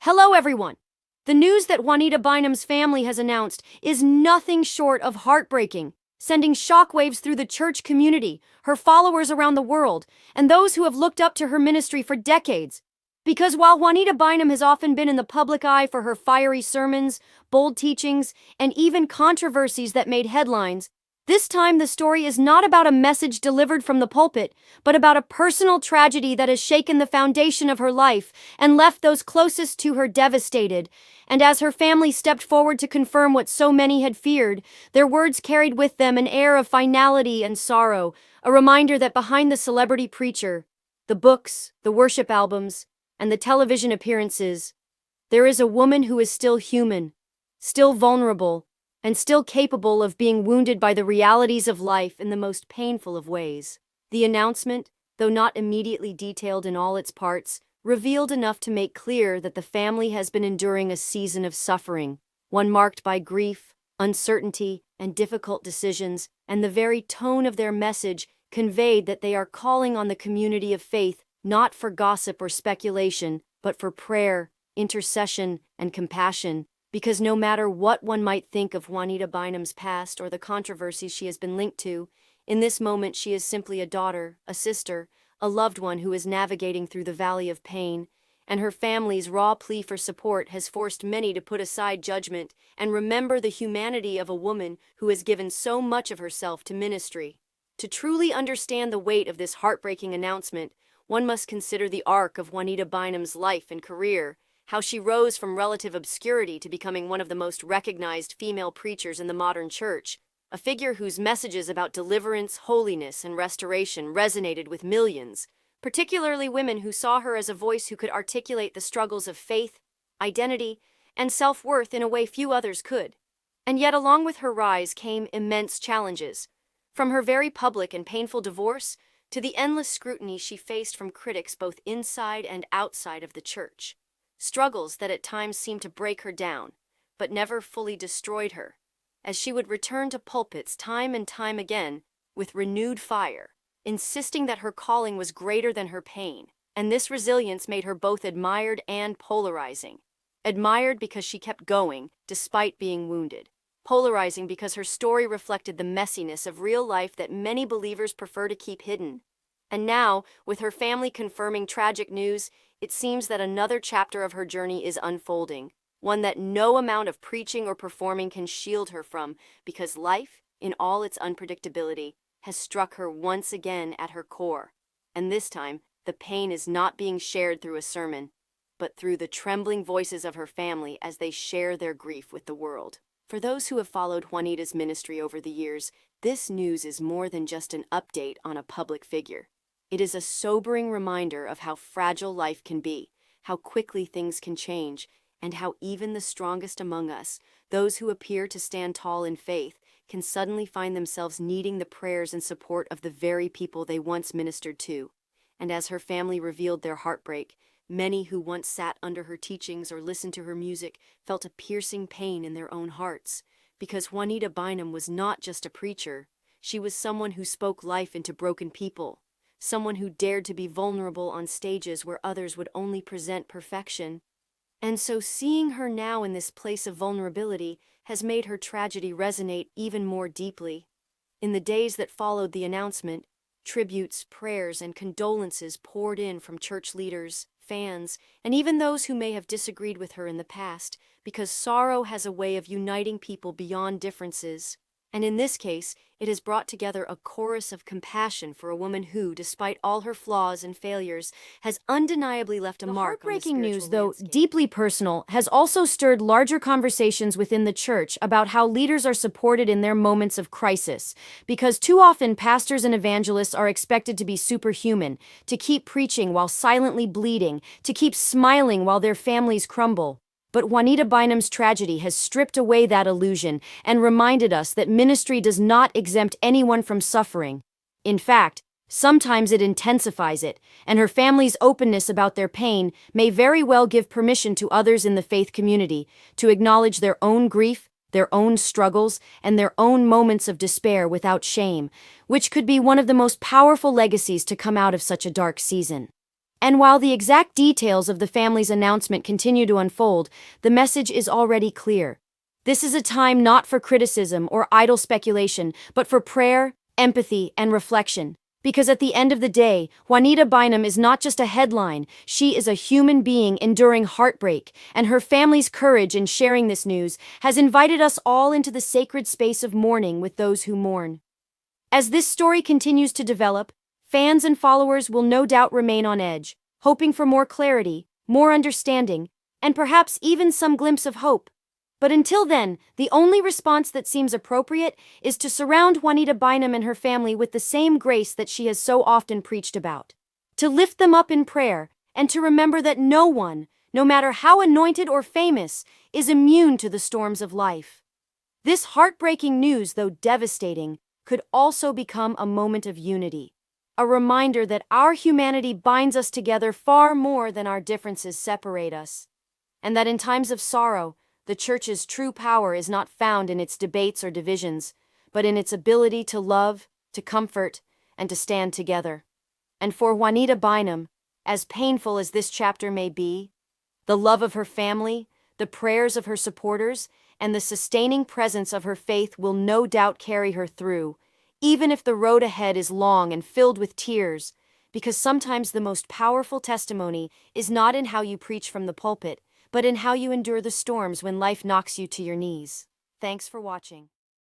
Hello, everyone. The news that Juanita Bynum's family has announced is nothing short of heartbreaking, sending shockwaves through the church community, her followers around the world, and those who have looked up to her ministry for decades. Because while Juanita Bynum has often been in the public eye for her fiery sermons, bold teachings, and even controversies that made headlines, this time the story is not about a message delivered from the pulpit, but about a personal tragedy that has shaken the foundation of her life and left those closest to her devastated. And as her family stepped forward to confirm what so many had feared, their words carried with them an air of finality and sorrow, a reminder that behind the celebrity preacher, the books, the worship albums, and the television appearances, there is a woman who is still human, still vulnerable, and still capable of being wounded by the realities of life in the most painful of ways. The announcement, though not immediately detailed in all its parts, revealed enough to make clear that the family has been enduring a season of suffering, one marked by grief, uncertainty, and difficult decisions, and the very tone of their message conveyed that they are calling on the community of faith not for gossip or speculation, but for prayer, intercession, and compassion. Because no matter what one might think of Juanita Bynum's past or the controversies she has been linked to, in this moment she is simply a daughter, a sister, a loved one who is navigating through the valley of pain, and her family's raw plea for support has forced many to put aside judgment and remember the humanity of a woman who has given so much of herself to ministry. To truly understand the weight of this heartbreaking announcement, one must consider the arc of Juanita Bynum's life and career, how she rose from relative obscurity to becoming one of the most recognized female preachers in the modern church, a figure whose messages about deliverance, holiness, and restoration resonated with millions, particularly women who saw her as a voice who could articulate the struggles of faith, identity, and self-worth in a way few others could. And yet along with her rise came immense challenges, from her very public and painful divorce to the endless scrutiny she faced from critics both inside and outside of the church. Struggles that at times seemed to break her down, but never fully destroyed her, as she would return to pulpits time and time again with renewed fire, insisting that her calling was greater than her pain, and this resilience made her both admired and polarizing. Admired because she kept going despite being wounded. Polarizing because her story reflected the messiness of real life that many believers prefer to keep hidden. And now, with her family confirming tragic news, it seems that another chapter of her journey is unfolding, one that no amount of preaching or performing can shield her from, because life, in all its unpredictability, has struck her once again at her core. And this time, the pain is not being shared through a sermon, but through the trembling voices of her family as they share their grief with the world. For those who have followed Juanita's ministry over the years, this news is more than just an update on a public figure. It is a sobering reminder of how fragile life can be, how quickly things can change, and how even the strongest among us, those who appear to stand tall in faith, can suddenly find themselves needing the prayers and support of the very people they once ministered to. And as her family revealed their heartbreak, many who once sat under her teachings or listened to her music felt a piercing pain in their own hearts, because Juanita Bynum was not just a preacher, she was someone who spoke life into broken people. Someone who dared to be vulnerable on stages where others would only present perfection. And so seeing her now in this place of vulnerability has made her tragedy resonate even more deeply. In the days that followed the announcement, tributes, prayers, and condolences poured in from church leaders, fans, and even those who may have disagreed with her in the past, because sorrow has a way of uniting people beyond differences. And in this case, it has brought together a chorus of compassion for a woman who, despite all her flaws and failures, has undeniably left a mark on the spiritual landscape. Heartbreaking news, though deeply personal, has also stirred larger conversations within the church about how leaders are supported in their moments of crisis, because too often pastors and evangelists are expected to be superhuman, to keep preaching while silently bleeding, to keep smiling while their families crumble. But Juanita Bynum's tragedy has stripped away that illusion and reminded us that ministry does not exempt anyone from suffering. In fact, sometimes it intensifies it, and her family's openness about their pain may very well give permission to others in the faith community to acknowledge their own grief, their own struggles, and their own moments of despair without shame, which could be one of the most powerful legacies to come out of such a dark season. And while the exact details of the family's announcement continue to unfold, the message is already clear. This is a time not for criticism or idle speculation, but for prayer, empathy, and reflection. Because at the end of the day, Juanita Bynum is not just a headline, she is a human being enduring heartbreak, and her family's courage in sharing this news has invited us all into the sacred space of mourning with those who mourn. As this story continues to develop, fans and followers will no doubt remain on edge, hoping for more clarity, more understanding, and perhaps even some glimpse of hope. But until then, the only response that seems appropriate is to surround Juanita Bynum and her family with the same grace that she has so often preached about. To lift them up in prayer, and to remember that no one, no matter how anointed or famous, is immune to the storms of life. This heartbreaking news, though devastating, could also become a moment of unity. A reminder that our humanity binds us together far more than our differences separate us. And that in times of sorrow, the Church's true power is not found in its debates or divisions, but in its ability to love, to comfort, and to stand together. And for Juanita Bynum, as painful as this chapter may be, the love of her family, the prayers of her supporters, and the sustaining presence of her faith will no doubt carry her through, even if the road ahead is long and filled with tears, because sometimes the most powerful testimony is not in how you preach from the pulpit, but in how you endure the storms when life knocks you to your knees. Thanks for watching.